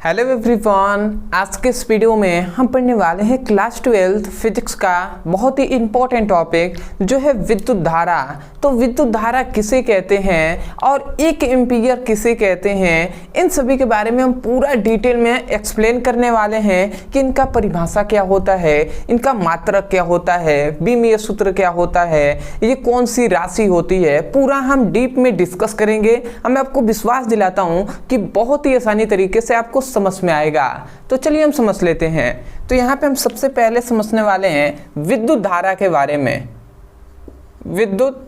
Hello everyone, आज के इस वीडियो में हम पढ़ने वाले हैं क्लास 12 फिजिक्स का बहुत ही इम्पोर्टेंट टॉपिक जो है विद्युत धारा। तो विद्युत धारा किसे कहते हैं और एक एम्पीयर किसे कहते हैं, इन सभी के बारे में हम पूरा डिटेल में एक्सप्लेन करने वाले हैं कि इनका परिभाषा क्या होता है, इनका मात्रक क्या होता है, बीमीय सूत्र क्या होता है, ये कौन सी राशि होती है, पूरा हम डीप में डिस्कस करेंगे। मैं आपको विश्वास दिलाता हूँ कि बहुत ही आसानी तरीके से आपको समझ में आएगा। तो चलिए हम समझ लेते हैं। तो यहाँ पे हम सबसे पहले समझने वाले हैं विद्युत धारा के बारे में। विद्युत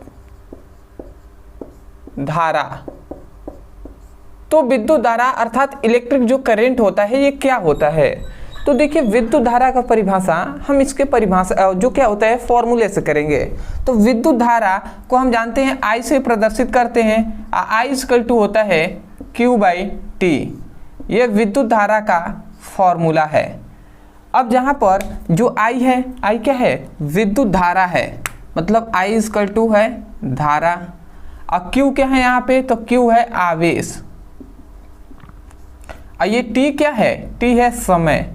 धारा, तो विद्युत धारा अर्थात इलेक्ट्रिक जो करंट होता है ये क्या होता है। तो देखिए विद्युत धारा का परिभाषा हम इसके परिभाषा जो क्या होता है फॉर्मूले से करेंगे। तो विद्युत धारा को हम जानते हैं I से प्रदर्शित करते हैं। I होता है Q/T, ये विद्युत धारा का फॉर्मूला है। अब जहाँ पर जो I है, I क्या है, विद्युत धारा है, मतलब I है धारा, और Q क्या है यहाँ पे, तो Q है आवेश, और ये T क्या है, T है समय।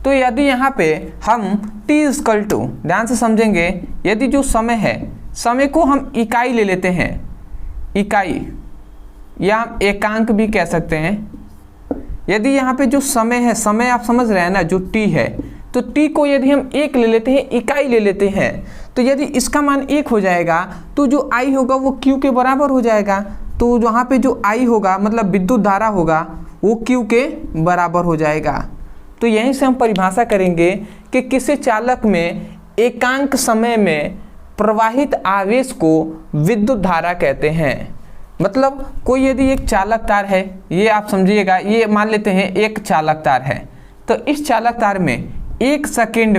तो यदि यहाँ पे हम T ध्यान से समझेंगे, यदि जो समय है, समय को हम इकाई ले लेते हैं, इकाई या हम एकांक भी कह सकते हैं। यदि यहाँ पे जो समय है, समय आप समझ रहे हैं ना, जो T है, तो T को यदि हम एक ले लेते हैं, इकाई ले लेते हैं, तो यदि इसका मान 1 हो जाएगा तो जो I होगा वो Q के बराबर हो जाएगा। तो वहाँ पे जो I होगा मतलब विद्युत धारा होगा वो Q के बराबर हो जाएगा। तो यहीं से हम परिभाषा करेंगे कि किसी चालक में एकांक समय में प्रवाहित आवेश को विद्युत धारा कहते हैं। मतलब कोई यदि एक चालक तार है, ये आप समझिएगा, ये मान लेते हैं एक चालक तार है, तो इस चालक तार में एक सेकंड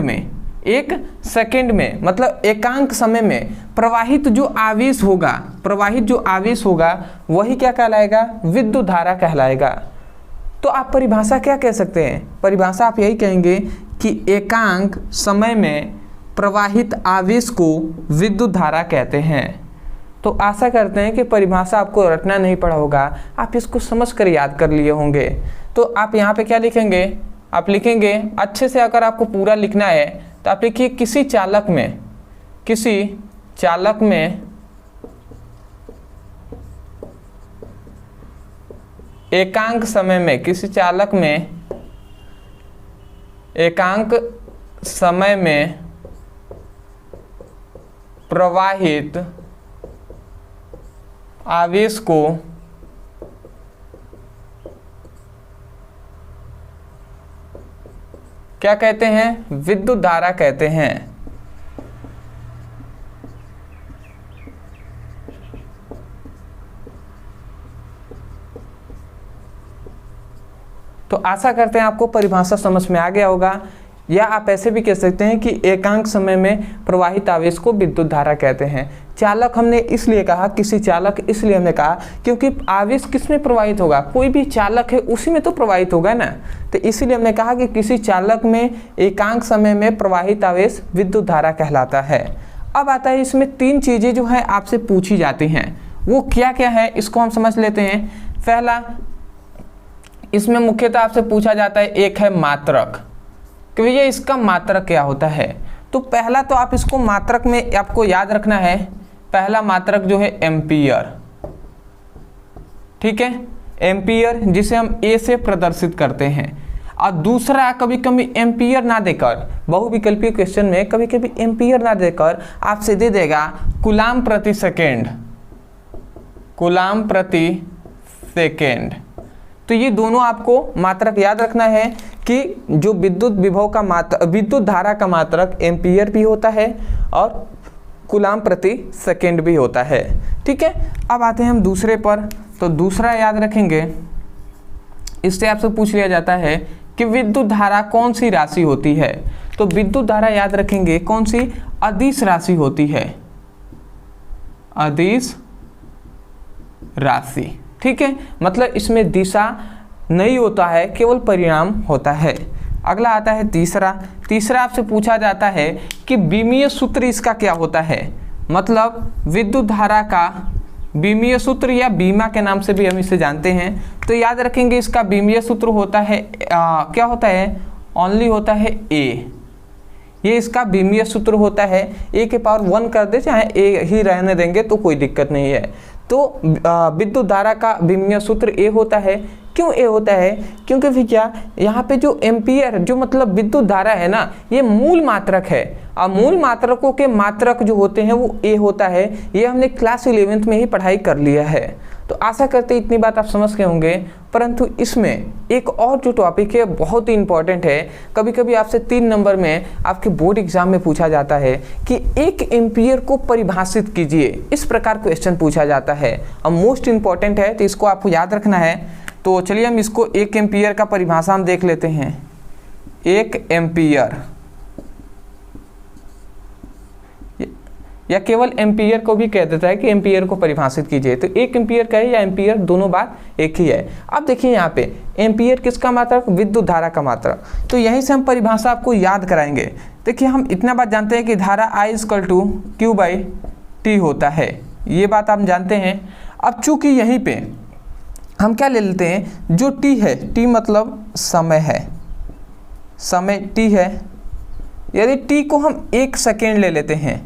में मतलब एकांक समय में प्रवाहित जो आवेश होगा वही क्या कहलाएगा, विद्युत धारा कहलाएगा। तो आप परिभाषा क्या कह सकते हैं, परिभाषा आप यही कहेंगे कि एकांक समय में प्रवाहित आवेश को विद्युत धारा कहते हैं। तो आशा करते हैं कि परिभाषा आपको रटना नहीं पड़ा होगा, आप इसको समझ कर याद कर लिए होंगे। तो आप यहाँ पे क्या लिखेंगे, आप लिखेंगे अच्छे से, अगर आपको पूरा लिखना है तो आप लिखिए किसी चालक में एकांक समय में, किसी चालक में एकांक समय में प्रवाहित आवेश को क्या कहते हैं, विद्युत धारा कहते हैं। तो आशा करते हैं आपको परिभाषा समझ में आ गया होगा, या आप ऐसे भी कह सकते हैं कि एकांक समय में प्रवाहित आवेश को विद्युत धारा कहते हैं। चालक हमने इसलिए कहा, किसी चालक इसलिए हमने कहा क्योंकि आवेश किस में प्रवाहित होगा, कोई भी चालक है उसी में तो प्रवाहित होगा ना। तो इसीलिए हमने कहा कि किसी चालक में एकांक समय में प्रवाहित आवेश विद्युत धारा कहलाता है। अब आता है इसमें 3 चीज़ें जो है आपसे पूछी जाती हैं, वो क्या क्या है इसको हम समझ लेते हैं। पहला, इसमें मुख्यतः आपसे पूछा जाता है, एक है मात्रक, कि भैया इसका मात्रक क्या होता है। तो पहला तो आप इसको मात्रक में आपको याद रखना है, पहला मात्रक जो है एम्पीयर, ठीक है, एम्पीयर जिसे हम ए से प्रदर्शित करते हैं। और दूसरा, कभी कभी एम्पीयर ना देकर, बहुविकल्पीय क्वेश्चन में कभी कभी एम्पीयर ना देकर आपसे दे देगा कूलाम प्रति सेकेंड, कूलाम प्रति सेकेंड। तो ये दोनों आपको मात्रक याद रखना है कि जो विद्युत धारा का मात्रक एम्पीयर भी होता है और कूलाम प्रति सेकेंड भी होता है, ठीक है। अब आते हैं हम दूसरे पर। तो दूसरा याद रखेंगे, इससे आपसे पूछ लिया जाता है कि विद्युत धारा कौन सी राशि होती है। तो विद्युत धारा याद रखेंगे कौन सी, अदिश राशि होती है, अदिश राशि, ठीक है। मतलब इसमें दिशा नहीं होता है, केवल परिणाम होता है। अगला आता है तीसरा आपसे पूछा जाता है कि बीमीय सूत्र इसका क्या होता है। मतलब विद्युत धारा का बीमीय सूत्र या बीमा के नाम से भी हम इसे जानते हैं। तो याद रखेंगे इसका बीमीय सूत्र होता है क्या होता है, ओनली होता है ए। ये इसका बीमीय सूत्र होता है, ए के पावर 1 कर दे चाहे ए ही रहने देंगे तो कोई दिक्कत नहीं है। तो विद्युत धारा का बीमीय सूत्र ए होता है। क्यों ए होता है? क्योंकि भैया यहाँ पे जो एम्पियर जो मतलब विद्युत धारा है ना, ये मूल मात्रक है और मूल मात्रकों के मात्रक जो होते हैं वो ए होता है। ये हमने क्लास 11th में ही पढ़ाई कर लिया है। तो आशा करते इतनी बात आप समझ गए होंगे। परंतु इसमें एक और जो टॉपिक है बहुत ही इंपॉर्टेंट है, कभी कभी आपसे 3 नंबर में आपके बोर्ड एग्जाम में पूछा जाता है कि 1 एम्पियर को परिभाषित कीजिए, इस प्रकार क्वेश्चन पूछा जाता है और मोस्ट इंपॉर्टेंट है, तो इसको आपको याद रखना है। तो चलिए हम इसको 1 एम्पियर का परिभाषा हम देख लेते हैं। 1 एम्पियर या केवल एम्पियर को भी कह देता है कि एम्पियर को परिभाषित कीजिए, तो 1 एम्पियर कहे या एम्पियर दोनों बात एक ही है। अब देखिए यहाँ पे एम्पियर किसका मात्रक? विद्युत धारा का मात्रक। तो यहीं से हम परिभाषा आपको याद कराएंगे। देखिए हम इतना बात जानते हैं कि धारा I = Q/T होता है, ये बात आप जानते हैं। अब चूंकि यहीं पे हम क्या ले लेते हैं, जो T है, T मतलब समय है, समय T है। यदि T को हम 1 सेकेंड ले लेते हैं,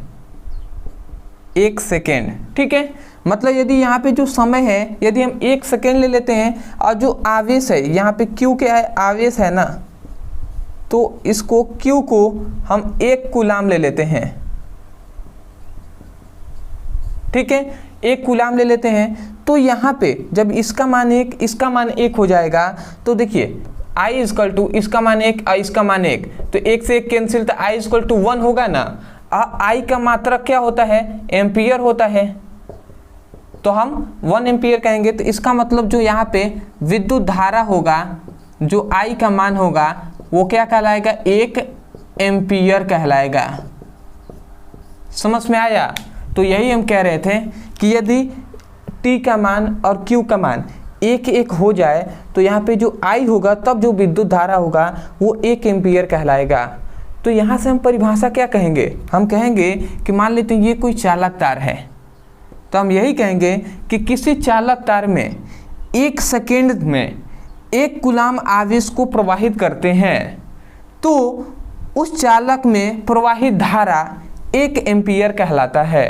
1 सेकेंड, ठीक है, मतलब यदि यहाँ पे जो समय है यदि हम 1 सेकेंड ले लेते हैं और जो आवेश है यहाँ पे Q क्या है, आवेश है ना, तो इसको Q को हम 1 कूलाम ले लेते हैं, ठीक है, 1 कूलाम ले लेते हैं। तो यहाँ पे जब इसका मान 1 इसका मान 1 हो जाएगा, तो देखिए I = इसका मान 1 और इसका मान 1, तो 1 से 1 कैंसिल, तो I = 1 होगा ना। I का मात्रक क्या होता है? एम्पियर होता है, तो हम 1 एम्पियर कहेंगे। तो इसका मतलब जो यहाँ पे विद्युत धारा होगा, जो I का मान होगा वो क्या कहलाएगा? 1 एम्पियर कहलाएगा। समझ में आया? तो यही हम कह रहे थे कि यदि T का मान और Q का मान 1 हो जाए तो यहाँ पे जो I होगा तब जो विद्युत धारा होगा वो 1 एम्पियर कहलाएगा। तो यहाँ से हम परिभाषा क्या कहेंगे? हम कहेंगे कि मान लेते हैं ये कोई चालक तार है, तो हम यही कहेंगे कि किसी चालक तार में 1 सेकेंड में 1 कूलाम आवेश को प्रवाहित करते हैं, तो उस चालक में प्रवाहित धारा 1 एम्पियर कहलाता है।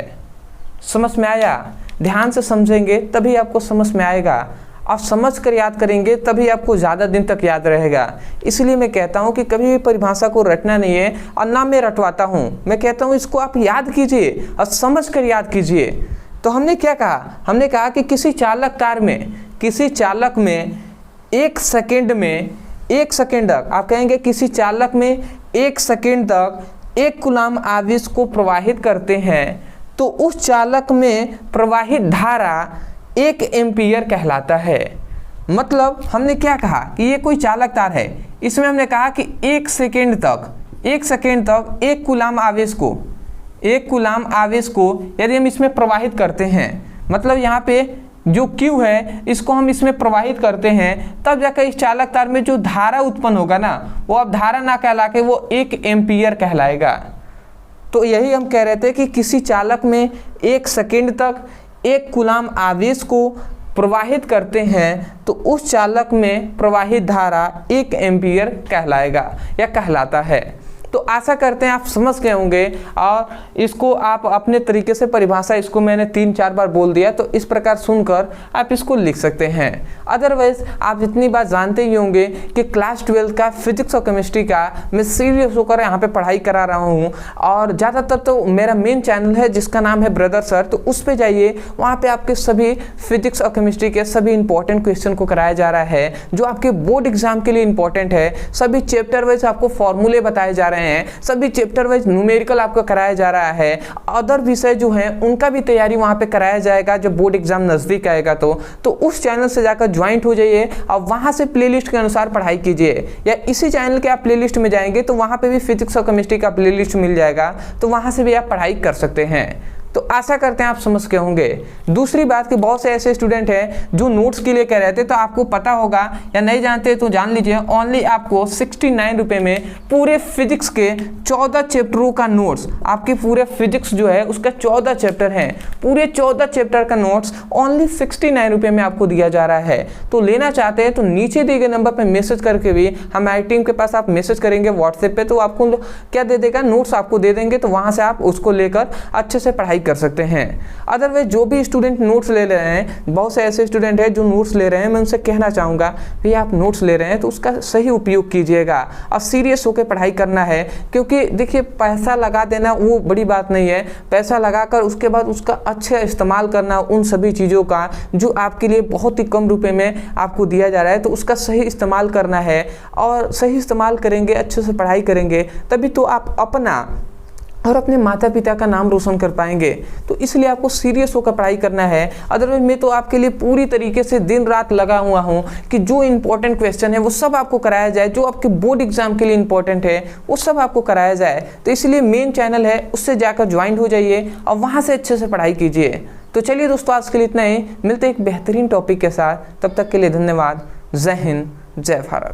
समझ में आया? ध्यान से समझेंगे तभी आपको समझ में आएगा, आप समझ कर याद करेंगे तभी आपको ज़्यादा दिन तक याद रहेगा। इसलिए मैं कहता हूँ कि कभी भी परिभाषा को रटना नहीं है, और ना मैं रटवाता हूँ, मैं कहता हूँ इसको आप याद कीजिए और समझ कर याद कीजिए। तो हमने क्या कहा? हमने कहा कि किसी चालक तार में, किसी चालक में 1 सेकेंड में 1 सेकेंड तक, आप कहेंगे किसी चालक में 1 सेकेंड तक 1 कूलाम आवेश को प्रवाहित करते हैं, तो उस चालक में प्रवाहित धारा 1 एम्पियर कहलाता है। मतलब हमने क्या कहा कि ये कोई चालक तार है, इसमें हमने कहा कि 1 सेकेंड तक 1 कूलाम आवेश को 1 कूलाम आवेश को यदि हम इसमें प्रवाहित करते हैं, मतलब यहाँ पे जो Q है इसको हम इसमें प्रवाहित करते हैं, तब जाकर इस चालक तार में जो धारा उत्पन्न होगा ना, वो अब धारा ना कहला के वो 1 एम्पियर कहलाएगा। तो यही हम कह रहे थे कि किसी चालक में 1 सेकेंड तक 1 कूलाम आवेश को प्रवाहित करते हैं, तो उस चालक में प्रवाहित धारा 1 एम्पियर कहलाएगा या कहलाता है। तो आशा करते हैं आप समझ गए होंगे, और इसको आप अपने तरीके से परिभाषा, इसको मैंने 3-4 बार बोल दिया, तो इस प्रकार सुनकर आप इसको लिख सकते हैं। अदरवाइज आप इतनी बात जानते ही होंगे कि क्लास 12 का फिजिक्स और केमिस्ट्री का मैं सीरियस होकर यहाँ पे पढ़ाई करा रहा हूँ, और ज़्यादातर तो मेरा मेन चैनल है जिसका नाम है ब्रदर सर, तो उस पर जाइए, वहाँ पर आपके सभी फिजिक्स और केमिस्ट्री के सभी इंपॉर्टेंट क्वेश्चन को कराया जा रहा है, जो आपके बोर्ड एग्जाम के लिए इंपॉर्टेंट है। सभी चैप्टर वाइज आपको फॉर्मूले बताए जा रहे हैं, सभी चैप्टर वाइज न्यूमेरिकल आपको कराया जा रहा है। अदर विषय जो हैं उनका भी तैयारी वहां पे कराया जाएगा जब बोर्ड एग्जाम नजदीक आएगा। तो उस चैनल से जाकर ज्वाइंट हो जाइए और वहां से प्लेलिस्ट के अनुसार पढ़ाई कीजिए, या इसी चैनल के आप प्लेलिस्ट में जाएंगे तो वहां पे भी फिजिक्स और केमिस्ट्री का प्लेलिस्ट मिल जाएगा, तो वहां से भी आप पढ़ाई कर सकते हैं। तो आशा करते हैं आप समझ के होंगे। दूसरी बात कि बहुत से ऐसे स्टूडेंट हैं जो नोट्स के लिए कह रहे थे, तो आपको पता होगा या नहीं जानते तो जान लीजिए, ओनली आपको 69 रुपये में पूरे फिजिक्स के 14 चैप्टरों का नोट्स, आपके पूरे फिजिक्स जो है उसका 14 चैप्टर हैं, पूरे 14 चैप्टर का नोट्स ओनली 69 रुपये में आपको दिया जा रहा है। तो लेना चाहते हैं तो नीचे दिए गए नंबर पर मैसेज करके भी हमारी टीम के पास आप मैसेज करेंगे व्हाट्सएप पे, तो आपको क्या दे देगा, नोट्स आपको दे देंगे, तो वहाँ से आप उसको लेकर अच्छे से पढ़ाई कर सकते हैं। अदरवाइज जो भी स्टूडेंट नोट्स ले रहे हैं, बहुत से ऐसे स्टूडेंट हैं जो नोट्स ले रहे हैं, मैं उनसे कहना चाहूँगा भैया आप नोट्स ले रहे हैं तो उसका सही उपयोग कीजिएगा और सीरियस होकर पढ़ाई करना है। क्योंकि देखिए पैसा लगा देना वो बड़ी बात नहीं है, पैसा लगाकर उसके बाद उसका अच्छा इस्तेमाल करना उन सभी चीज़ों का जो आपके लिए बहुत ही कम रुपए में आपको दिया जा रहा है, तो उसका सही इस्तेमाल करना है। और सही इस्तेमाल करेंगे, अच्छे से पढ़ाई करेंगे, तभी तो आप अपना और अपने माता पिता का नाम रोशन कर पाएंगे। तो इसलिए आपको सीरियस होकर पढ़ाई करना है। अदरवाइज मैं तो आपके लिए पूरी तरीके से दिन रात लगा हुआ हूँ कि जो इंपॉर्टेंट क्वेश्चन है वो सब आपको कराया जाए, जो आपके बोर्ड एग्जाम के लिए इंपॉर्टेंट है वो सब आपको कराया जाए। तो इसलिए मेन चैनल है उससे जाकर ज्वाइन हो जाइए और वहाँ से अच्छे से पढ़ाई कीजिए। तो चलिए दोस्तों, आज के लिए इतना ही, मिलते एक बेहतरीन टॉपिक के साथ, तब तक के लिए धन्यवाद। जय हिंद, जय भारत।